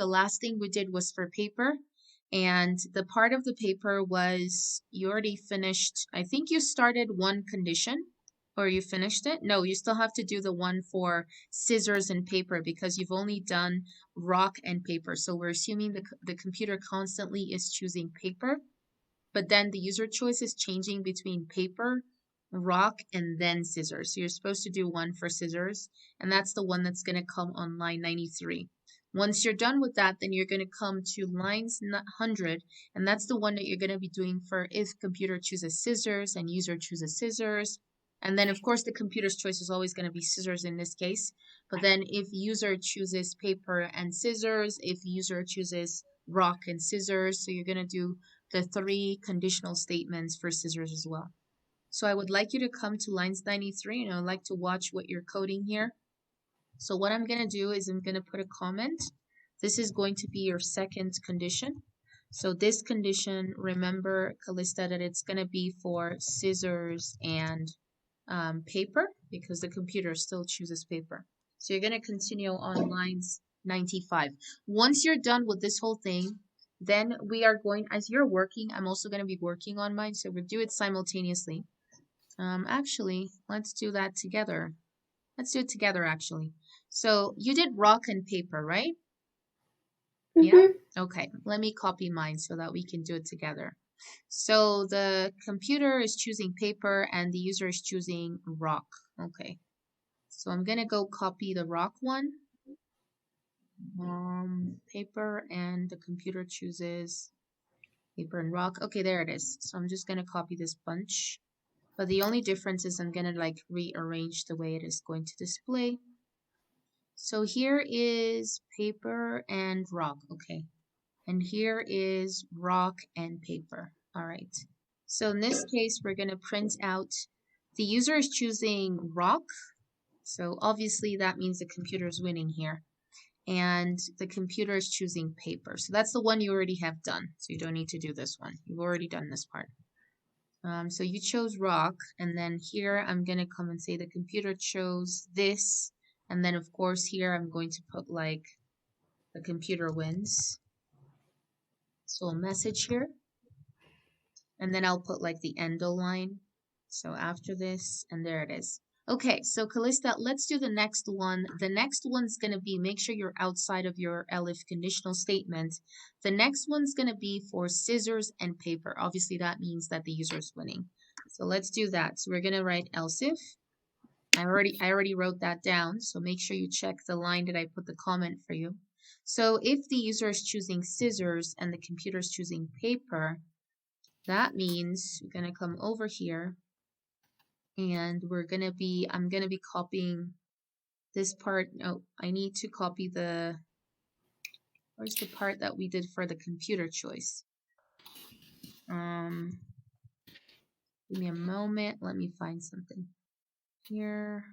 the last thing we did was for paper. And the part of the paper was you already finished, I think you started one condition or you finished it. No, you still have to do the one for scissors and paper because you've only done rock and paper. So we're assuming the computer constantly is choosing paper, but then the user choice is changing between paper, rock, and then scissors. So you're supposed to do one for scissors, and that's the one that's going to come on line 93. Once you're done with that, then you're going to come to lines 100, and that's the one that you're going to be doing for if computer chooses scissors and user chooses scissors. And then, of course, the computer's choice is always going to be scissors in this case. But then if user chooses paper and scissors, if user chooses rock and scissors, so you're going to do the 3 conditional statements for scissors as well. So I would like you to come to lines 93, and I would like to watch what you're coding here. So what I'm going to do is I'm going to put a comment. This is going to be your second condition. So this condition, remember, Callista, that it's going to be for scissors and paper because the computer still chooses paper. So you're going to continue on lines 95. Once you're done with this whole thing, then we are going, as you're working, I'm also going to be working on mine, so we'll do it simultaneously. Actually, let's do that together. Let's do it together, actually. So you did rock and paper, right? Yeah? Okay, let me copy mine so that we can do it together. So the computer is choosing paper and the user is choosing rock. Okay, so I'm going to go copy the rock one. Paper, and the computer chooses paper and rock. Okay, there it is. So I'm just going to copy this bunch. But the only difference is I'm going to like rearrange the way it is going to display. So here is paper and rock. Okay. And here is rock and paper. All right. So in this case, we're going to print out the user is choosing rock. So obviously that means the computer is winning here. And the computer is choosing paper. So that's the one you already have done. So you don't need to do this one. You've already done this part. So you chose rock, and then here I'm going to come and say the computer chose this. And then of course here I'm going to put like the computer wins. So a message here. And then I'll put like the end line. So after this, and there it is. Okay, so Callista, let's do the next one. The next one's going to be, make sure you're outside of your elif conditional statement. The next one's going to be for scissors and paper. Obviously, that means that the user is winning. So let's do that. So we're going to write else if. I already wrote that down, so make sure you check the line that I put the comment for you. So if the user is choosing scissors and the computer is choosing paper, that means we're going to come over here. And I'm gonna be copying this part. No, I need to copy where's the part that we did for the computer choice? Give me a moment, let me find something here.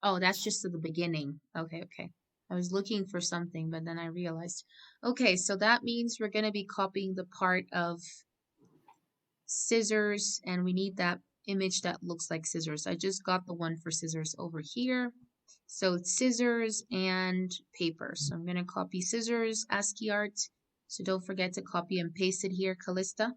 Oh, that's just at the beginning. Okay. I was looking for something, but then I realized. Okay, so that means we're gonna be copying the part of scissors, and we need that image that looks like scissors. I just got the one for scissors over here. So it's scissors and paper. So I'm going to copy scissors, ASCII art. So don't forget to copy and paste it here, Callista.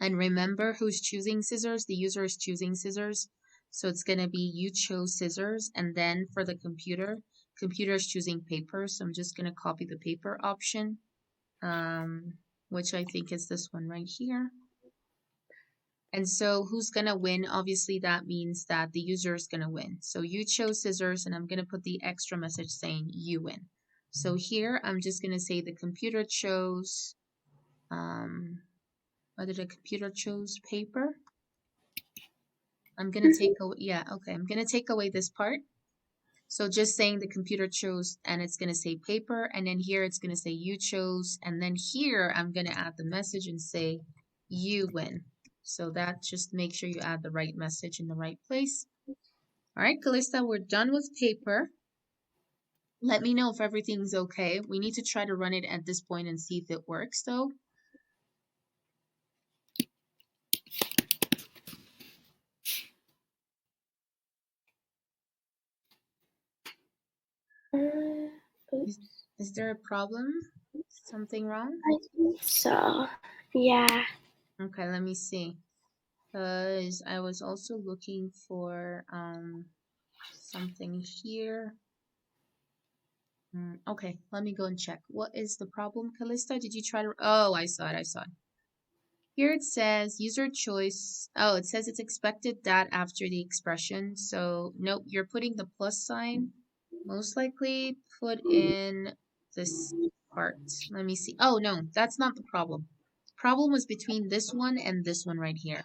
And remember who's choosing scissors? The user is choosing scissors. So it's going to be you chose scissors. And then for the computer is choosing paper. So I'm just going to copy the paper option, which I think is this one right here. And so who's going to win? Obviously, that means that the user is going to win. So you chose scissors, and I'm going to put the extra message saying you win. So here, I'm just going to say the computer chose, whether the computer chose paper. I'm going to take away, I'm going to take away this part. So just saying the computer chose, and it's going to say paper, and then here it's going to say you chose, and then here I'm going to add the message and say you win. So that just make sure you add the right message in the right place. All right, Callista, we're done with paper. Let me know if everything's okay. We need to try to run it at this point and see if it works though. Is, Oops. is there a problem? Something wrong? I think so. Yeah. Okay, let me see. Because I was also looking for something here. Okay, let me go and check. What is the problem, Callista? Did you try to? Oh, I saw it. I saw it. Here it says user choice. Oh, it says it's expected that after the expression. So nope, you're putting the plus sign. Most likely put in this part. Let me see. Oh no, that's not the problem. Problem was between this one and this one right here.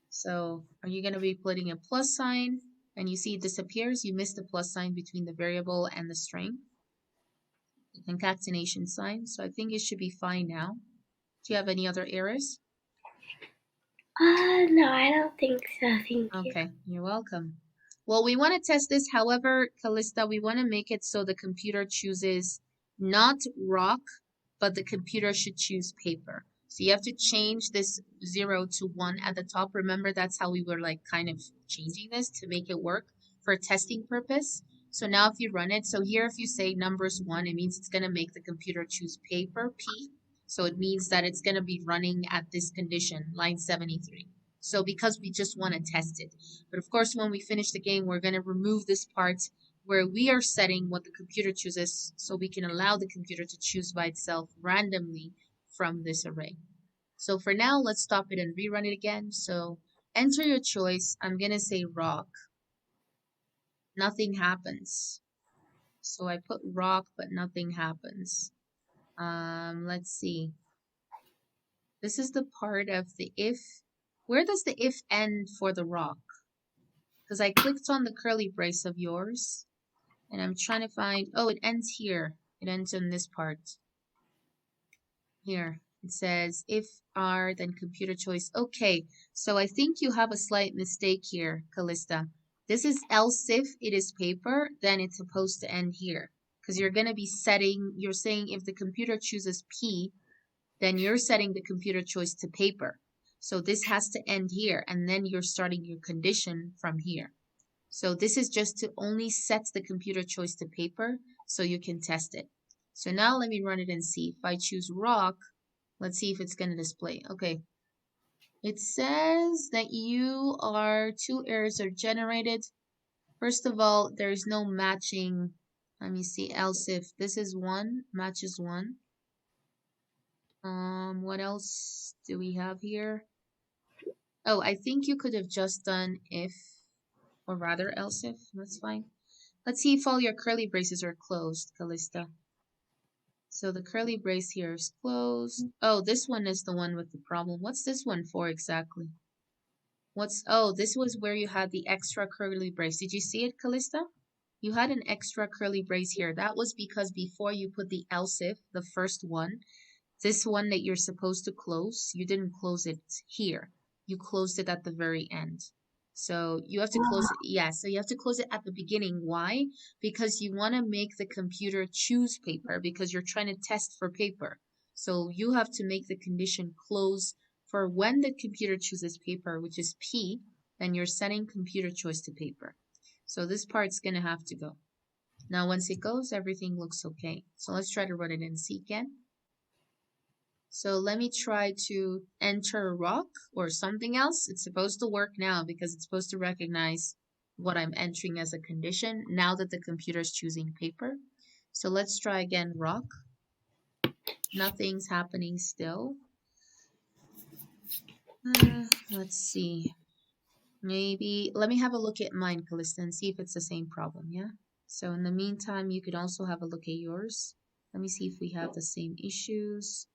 So are you going to be putting a plus sign and you see it disappears? You missed the plus sign between the variable and the string, the concatenation sign. So I think it should be fine now. Do you have any other errors? No, I don't think so. Thank you. Okay, you're welcome. Well, we want to test this. However, Callista, we want to make it so the computer chooses not rock, but the computer should choose paper. So you have to change this 0 to 1 at the top. Remember, that's how we were like kind of changing this to make it work for testing purpose. So now if you run it, so here if you say numbers 1, it means it's going to make the computer choose paper, P. So it means that it's going to be running at this condition, line 73. So because we just want to test it. But of course, when we finish the game, we're going to remove this part where we are setting what the computer chooses so we can allow the computer to choose by itself randomly from this array. So for now, let's stop it and rerun it again. So enter your choice. I'm going to say rock. Nothing happens. So I put rock, but nothing happens. Let's see. This is the part of the if. Where does the if end for the rock? Because I clicked on the curly brace of yours and I'm trying to find, oh, it ends here. It ends in this part. Here, it says if R, then computer choice. Okay, so I think you have a slight mistake here, Callista. This is else if it is paper, then it's supposed to end here. Because you're going to be setting, you're saying if the computer chooses P, then you're setting the computer choice to paper. So this has to end here, and then you're starting your condition from here. So this is just to only set the computer choice to paper so you can test it. So now let me run it and see. If I choose rock, let's see if it's going to display. Okay. It says that two errors are generated. First of all, there's no matching. Let me see, else if this is 1, matches 1. What else do we have here? Oh, I think you could have just done if, or rather else if. That's fine. Let's see if all your curly braces are closed, Callista. So the curly brace here is closed. Oh, this one is the one with the problem. What's this one for exactly? Oh, this was where you had the extra curly brace. Did you see it, Callista? You had an extra curly brace here. That was because before you put the else if, the first one, this one that you're supposed to close, you didn't close it here. You closed it at the very end. So you have to close it. Yeah, so you have to close it at the beginning. Why? Because you want to make the computer choose paper because you're trying to test for paper. So you have to make the condition close for when the computer chooses paper, which is P, then you're setting computer choice to paper. So this part's going to have to go. Now, once it goes, everything looks okay. So let's try to run it and see again. So let me try to enter rock or something else. It's supposed to work now because it's supposed to recognize what I'm entering as a condition now that the computer is choosing paper. So let's try again rock. Nothing's happening still. Let's see. Maybe, let me have a look at mine, Callista, and see if it's the same problem, yeah? So in the meantime, you could also have a look at yours. Let me see if we have the same issues.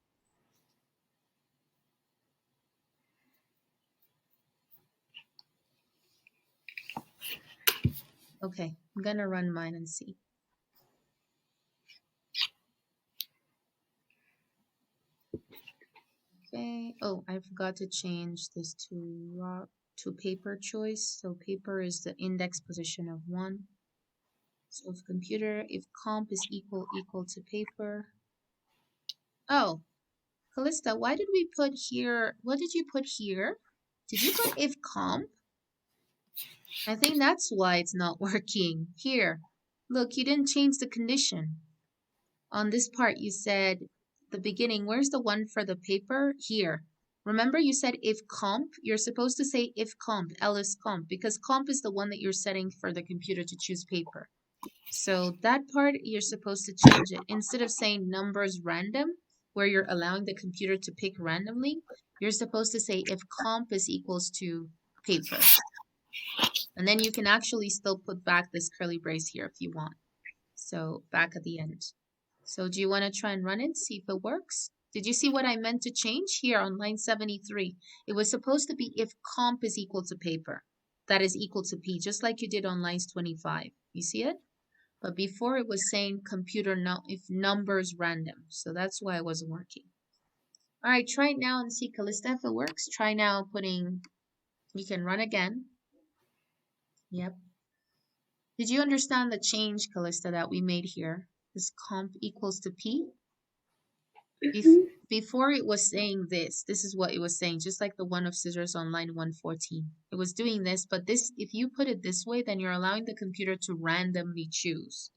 Okay, I'm gonna run mine and see. Okay, oh, I forgot to change this to paper choice. So paper is the index position of 1. So if comp is equal to paper. Oh, Callista, why did we put here? What did you put here? Did you put if comp? I think that's why it's not working. Here, Look, you didn't change the condition. On this part, you said the beginning. Where's the one for the paper? Here. Remember you said if comp, you're supposed to say if comp, ls comp, because comp is the one that you're setting for the computer to choose paper. So that part, you're supposed to change it. Instead of saying numbers random, where you're allowing the computer to pick randomly, you're supposed to say if comp is equals to paper. And then you can actually still put back this curly brace here if you want. So back at the end. So do you want to try and run it, see if it works? Did you see what I meant to change here on line 73? It was supposed to be if comp is equal to paper. That is equal to P, just like you did on lines 25. You see it? But before it was saying computer if numbers random. So that's why it wasn't working. All right, try it now and see, Callista, if it works. Try now putting, you can run again. Yep. Did you understand the change, Callista, that we made here? This comp equals to P? Before it was saying this is what it was saying, just like the one of scissors on line 114. It was doing this, but this, if you put it this way, then you're allowing the computer to randomly choose.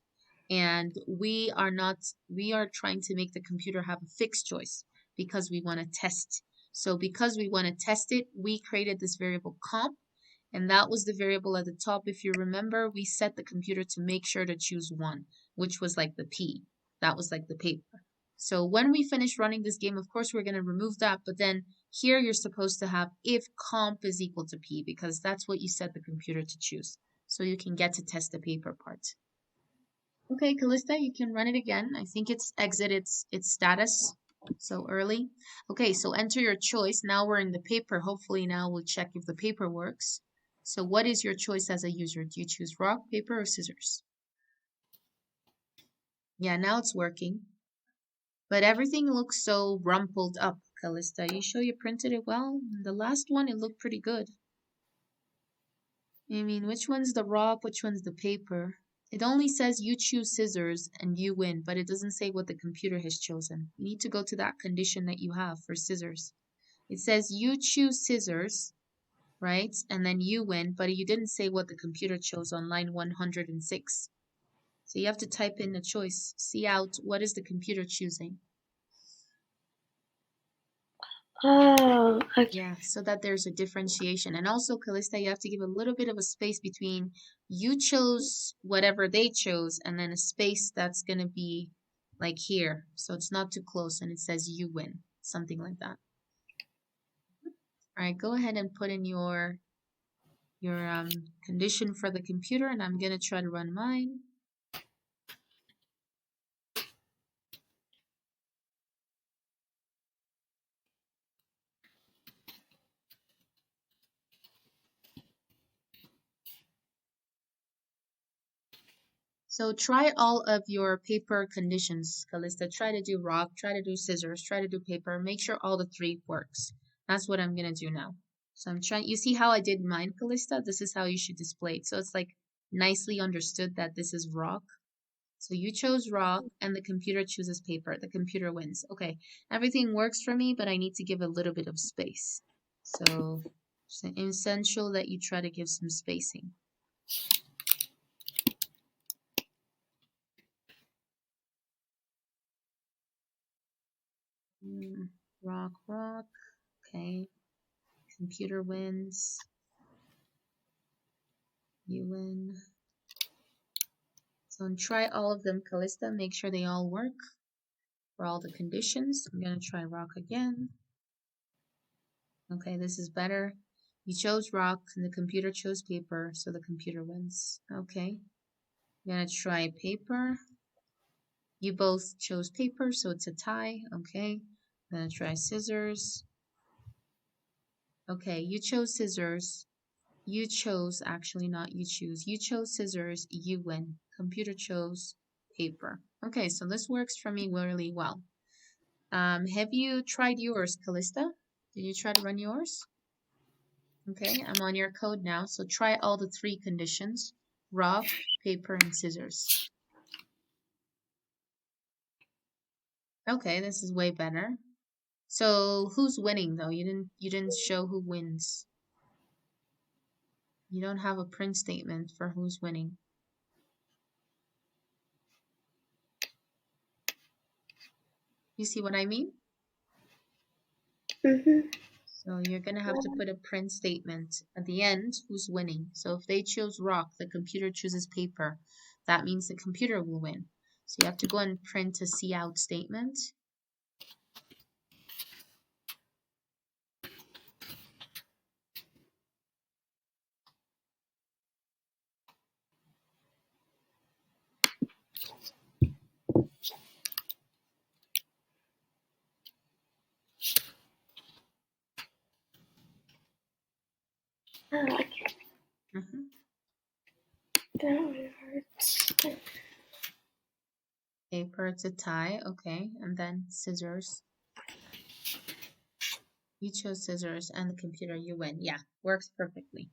And we are trying to make the computer have a fixed choice because we want to test. So because we want to test it, we created this variable comp, and that was the variable at the top. If you remember, we set the computer to make sure to choose one, which was like the P. That was like the paper. So when we finish running this game, of course, we're going to remove that. But then here you're supposed to have if comp is equal to P, because that's what you set the computer to choose. So you can get to test the paper part. Okay, Callista, you can run it again. I think it's exited its status so early. Okay, so enter your choice. Now we're in the paper. Hopefully now we'll check if the paper works. So what is your choice as a user? Do you choose rock, paper, or scissors? Yeah, now it's working. But everything looks so rumpled up, Callista. You sure you printed it well? The last one, it looked pretty good. I mean, which one's the rock, which one's the paper? It only says you choose scissors and you win, but it doesn't say what the computer has chosen. You need to go to that condition that you have for scissors. It says you choose scissors, right? And then you win, but you didn't say what the computer chose on line 106. So you have to type in the choice. See out what is the computer choosing. Oh, okay. Yeah, so that there's a differentiation. And also, Callista, you have to give a little bit of a space between you chose whatever they chose and then a space that's going to be like here. So it's not too close and it says you win, something like that. All right, go ahead and put in your condition for the computer, and I'm going to try to run mine. So try all of your paper conditions, Callista. Try to do rock, try to do scissors, try to do paper. Make sure all the three works. That's what I'm going to do now. So I'm trying, you see how I did mine, Callista? This is how you should display it. So it's like nicely understood that this is rock. So you chose rock and the computer chooses paper. The computer wins. Okay, everything works for me, but I need to give a little bit of space. So it's essential that you try to give some spacing. Rock, rock. Okay. Computer wins. You win. So try all of them, Callista. Make sure they all work for all the conditions. I'm going to try rock again. Okay, this is better. You chose rock and the computer chose paper, so the computer wins. Okay. I'm going to try paper. You both chose paper, so it's a tie. Okay. I'm going to try scissors. Okay, you chose scissors. You chose, actually not you choose. You chose scissors, you win. Computer chose paper. Okay, so this works for me really well. Have you tried yours, Callista? Did you try to run yours? Okay, I'm on your code now, so try all the three conditions. Rock, paper, and scissors. Okay, this is way better. So who's winning though? You didn't show who wins. You don't have a print statement for who's winning. You see what I mean? Mm-hmm. So you're going to have to put a print statement at the end, who's winning. So if they choose rock, the computer chooses paper. That means the computer will win. So you have to go and print a see out statement. Oh, okay. Mhm. That one hurts. Paper, it's a tie. Okay. And then scissors. You chose scissors and the computer, you win. Yeah, works perfectly.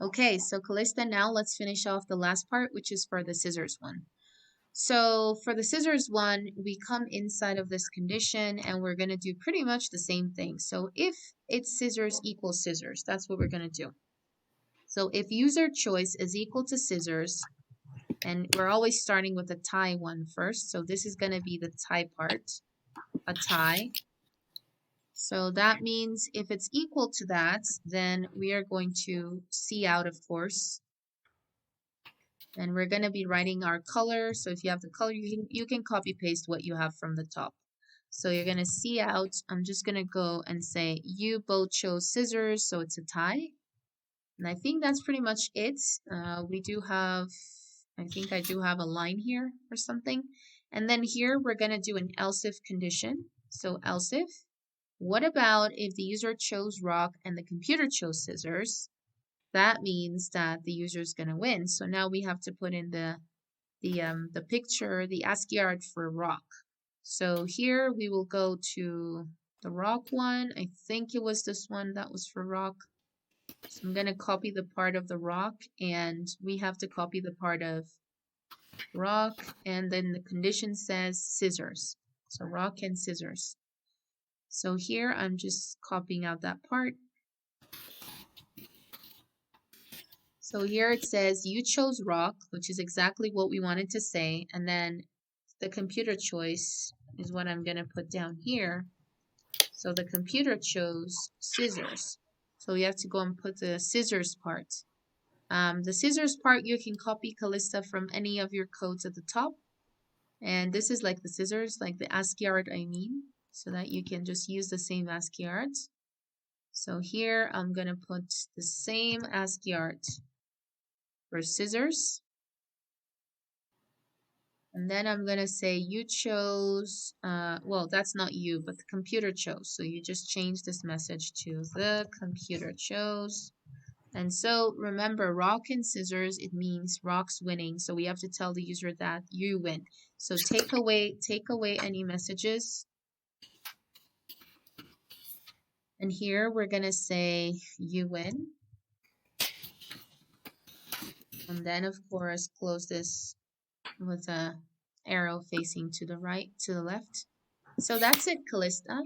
Okay, so Callista, now let's finish off the last part, which is for the scissors one. So for the scissors one, we come inside of this condition and we're going to do pretty much the same thing. So if it's scissors equals scissors, that's what we're going to do. So if user choice is equal to scissors, and we're always starting with the tie one first. So this is going to be the tie part, a tie. So that means if it's equal to that, then we are going to see out, of course. And we're going to be writing our color. So if you have the color, you can copy paste what you have from the top. So you're going to see out. I'm just going to go and say you both chose scissors, so it's a tie. And I think that's pretty much it. We do have, I think I do have a line here or something. And then here we're going to do an else if condition. So else if. What about if the user chose rock and the computer chose scissors? That means that the user is going to win. So now we have to put in the picture, the ASCII art for rock. So here we will go to the rock one. I think it was this one that was for rock. So I'm going to copy the part of the rock, and we have to copy the part of rock, and then the condition says scissors. So rock and scissors. So here I'm just copying out that part. So here it says you chose rock, which is exactly what we wanted to say. And then the computer choice is what I'm going to put down here. So the computer chose scissors. So you have to go and put the scissors part. The scissors part, you can copy Callista from any of your codes at the top. And this is like the scissors, like the ASCII art, I mean, so that you can just use the same ASCII art. So here I'm going to put the same ASCII art for scissors. And then I'm going to say you chose, well, that's not you, but the computer chose. So you just change this message to the computer chose. And so remember, rock and scissors, it means rock's winning. So we have to tell the user that you win. So take away any messages. And here we're going to say you win. And then, of course, close this with a arrow facing to the right, to the left. So that's it, Callista.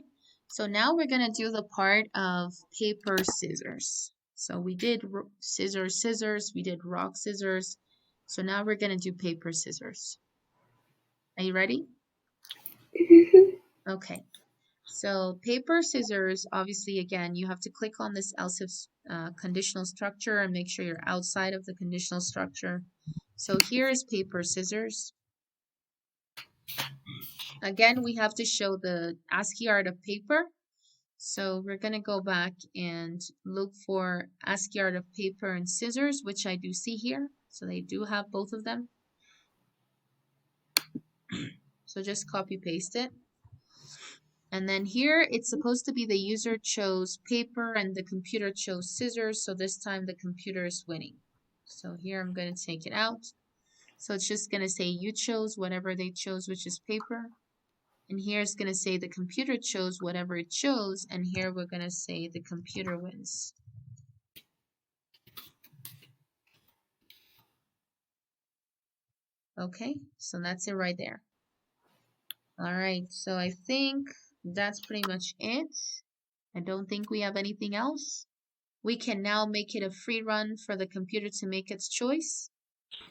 So now we're going to do the part of paper, scissors. So we did scissors, scissors. We did rock, scissors. So now we're going to do paper, scissors. Are you ready? Okay. So paper, scissors, obviously, again, you have to click on this else if conditional structure and make sure you're outside of the conditional structure. So here is paper, scissors. Again, we have to show the ASCII art of paper. So we're going to go back and look for ASCII art of paper and scissors, which I do see here. So they do have both of them. So just copy paste it. And then here it's supposed to be the user chose paper and the computer chose scissors. So this time the computer is winning. So here I'm going to take it out. So it's just going to say you chose whatever they chose, which is paper. And here it's going to say the computer chose whatever it chose. And here we're going to say the computer wins. Okay, so that's it right there. All right, so I think that's pretty much it. I don't think we have anything else. We can now make it a free run for the computer to make its choice.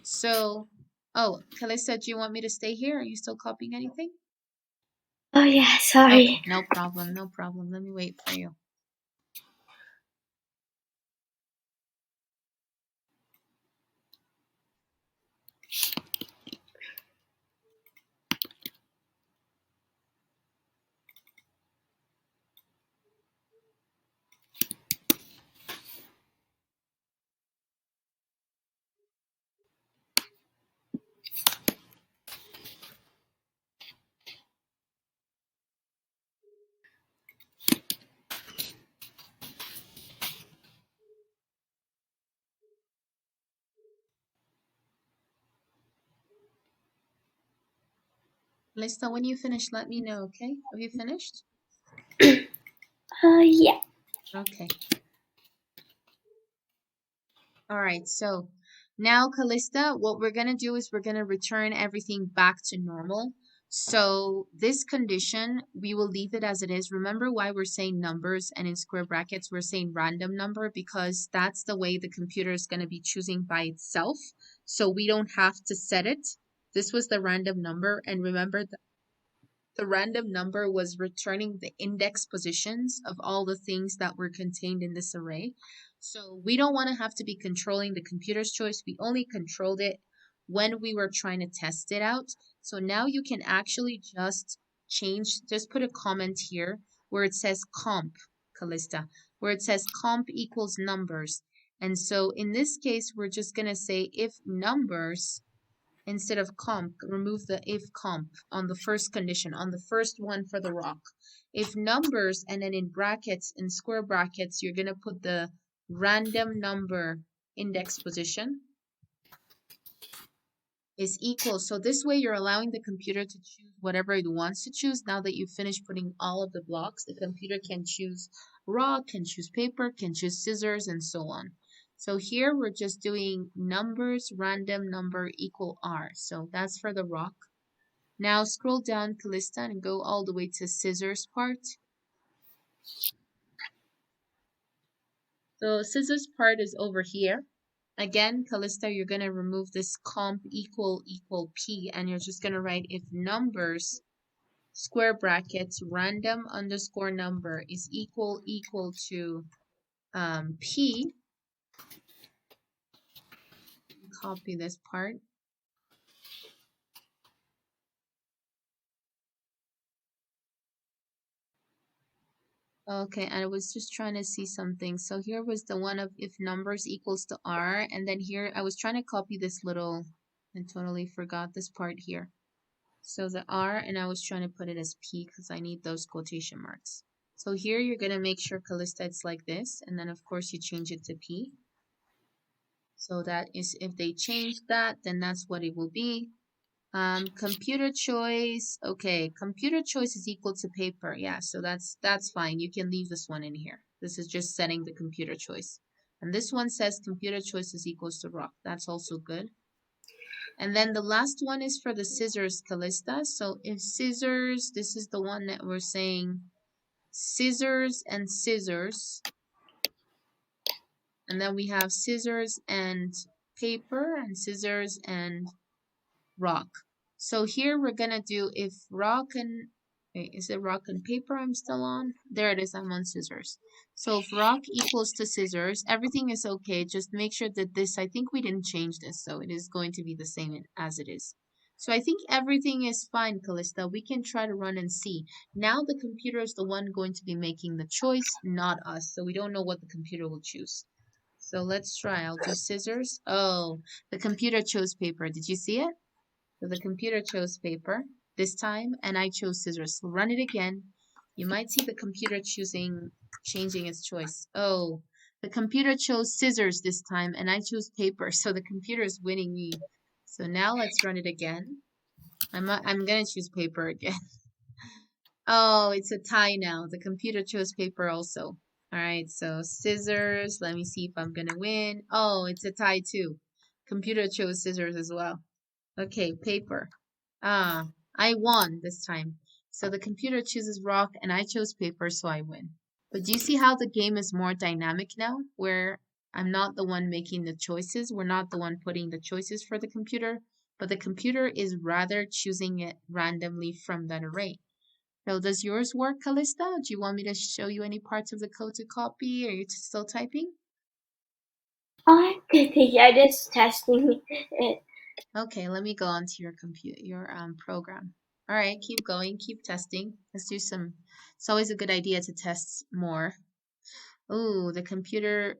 So, oh, Calista, do you want me to stay here? Are you still copying anything? Oh yeah, Okay, sorry. no problem, no problem. Let me wait for you. Lista, when you finish, let me know, okay? Have you finished? Yeah. Okay. All right, so now, Callista, what we're going to do is we're going to return everything back to normal. So this condition, we will leave it as it is. Remember why we're saying numbers and in square brackets, we're saying random number because that's the way the computer is going to be choosing by itself. So we don't have to set it. This was the random number. And remember, the random number was returning the index positions of all the things that were contained in this array. So we don't want to have to be controlling the computer's choice. We only controlled it when we were trying to test it out. So now you can actually just put a comment here where it says comp, Callista, where it says comp equals numbers. And so in this case, we're just going to say if numbers instead of comp, remove the if comp on the first condition, on the first one for the rock. If numbers, and then in brackets, in square brackets, you're going to put the random number index position is equal. So this way you're allowing the computer to choose whatever it wants to choose. Now that you've finished putting all of the blocks, the computer can choose rock, can choose paper, can choose scissors, and so on. So here we're just doing numbers, random number equal R. So that's for the rock. Now scroll down, Callista, and go all the way to scissors part. So scissors part is over here. Again, Callista, you're going to remove this comp equal P, and you're just going to write if numbers, square brackets, random underscore number is equal to P. Copy this part. Okay, I was just trying to see something. So here was the one of if numbers equals to R, and then here I was trying to copy this little, I totally forgot this part here. So the R, and I was trying to put it as P because I need those quotation marks. So here you're going to make sure, Callista, it's like this, and then of course you change it to P. So that is, if they change that, then that's what it will be. Computer choice. Okay, computer choice is equal to paper. Yeah, so that's fine. You can leave this one in here. This is just setting the computer choice. And this one says computer choice is equals to rock. That's also good. And then the last one is for the scissors, Callista. So if scissors, this is the one that we're saying scissors and scissors. And then we have scissors and paper and scissors and rock. So here we're gonna do if rock and, wait, is it rock and paper I'm still on? There it is, I'm on scissors. So if rock equals to scissors, everything is okay. Just make sure that this, I think we didn't change this, so it is going to be the same as it is. So I think everything is fine, Callista. We can try to run and see. Now the computer is the one going to be making the choice, not us. So we don't know what the computer will choose. So let's try. I'll do scissors. Oh, the computer chose paper. Did you see it? So the computer chose paper this time, and I chose scissors. So run it again. You might see the computer changing its choice. Oh, the computer chose scissors this time, and I chose paper. So the computer is winning me. So now let's run it again. I'm gonna choose paper again. Oh, it's a tie now. The computer chose paper also. All right, so scissors. Let me see if I'm gonna win. Oh, it's a tie too. Computer chose scissors as well. Okay, paper. Ah, I won this time. So the computer chooses rock and I chose paper, so I win. But do you see how the game is more dynamic now, where I'm not the one making the choices? We're not the one putting the choices for the computer, but the computer is rather choosing it randomly from that array. So does yours work, Callista? Do you want me to show you any parts of the code to copy? Are you still typing? Oh, good. Yeah, just testing it. Okay, let me go onto your computer, your program. All right, keep going, keep testing. Let's do some. It's always a good idea to test more. Oh, the computer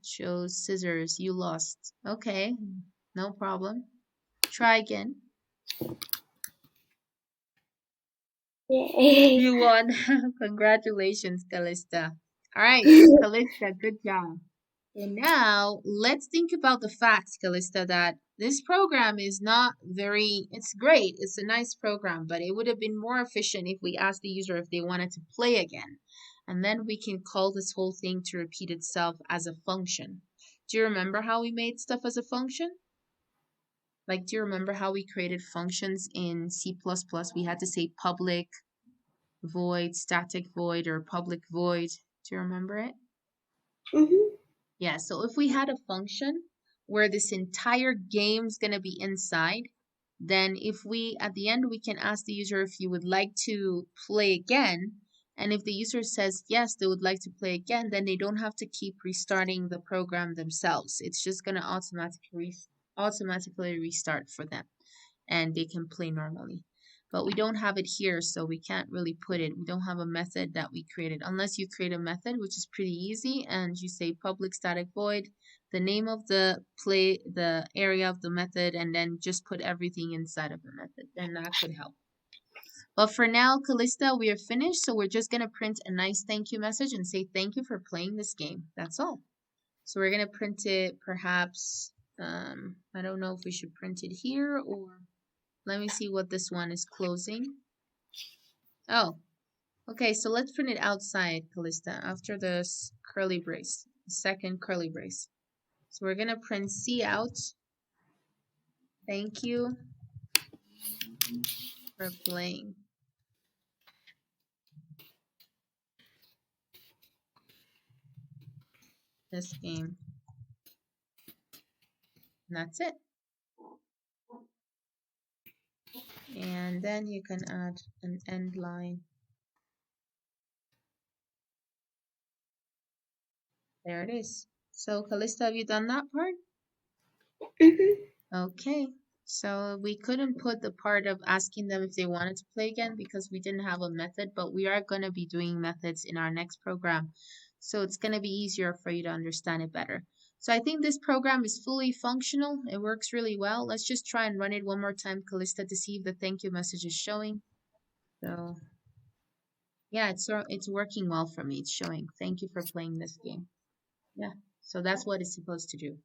chose scissors. You lost. Okay, no problem. Try again. Yay. You won. Congratulations, Callista. All right, Callista, good job. And now let's think about the fact, Callista, that this program is not very, it's great. It's a nice program, but it would have been more efficient if we asked the user if they wanted to play again. And then we can call this whole thing to repeat itself as a function. Do you remember how we made stuff as a function? Like, do you remember how we created functions in C++? We had to say public void, static void, or public void. Do you remember it? Mhm. Yeah, so if we had a function where this entire game's gonna be inside, then if we, at the end, we can ask the user if you would like to play again. And if the user says yes, they would like to play again, then they don't have to keep restarting the program themselves. It's just gonna automatically restart for them and they can play normally. But we don't have it here, so we can't really put it. We don't have a method that we created, unless you create a method, which is pretty easy, and you say public static void, the name of the area of the method, and then just put everything inside of the method. Then that could help. But for now, Callista, we are finished, so we're just gonna print a nice thank you message and say thank you for playing this game. That's all. So we're gonna print it perhaps, I don't know if we should print it here or let me see what this one is closing. Oh, okay, so let's print it outside, Callista, after this curly brace, the second curly brace. So we're gonna print C out. Thank you for playing this game. And that's it. And then you can add an end line. There it is. So Callista, have you done that part? Mhm. Okay. So we couldn't put the part of asking them if they wanted to play again because we didn't have a method, but we are going to be doing methods in our next program. So it's going to be easier for you to understand it better. So I think this program is fully functional. It works really well. Let's just try and run it one more time, Callista, to see if the thank you message is showing. So yeah, it's working well for me. It's showing. Thank you for playing this game. Yeah, so that's what it's supposed to do.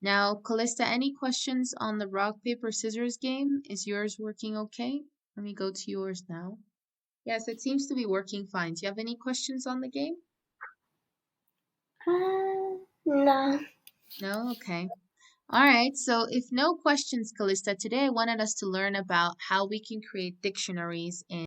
Now, Callista, any questions on the rock, paper, scissors game? Is yours working okay? Let me go to yours now. Yes, it seems to be working fine. Do you have any questions on the game? No. No? Okay. All right, so if no questions, Callista, today I wanted us to learn about how we can create dictionaries in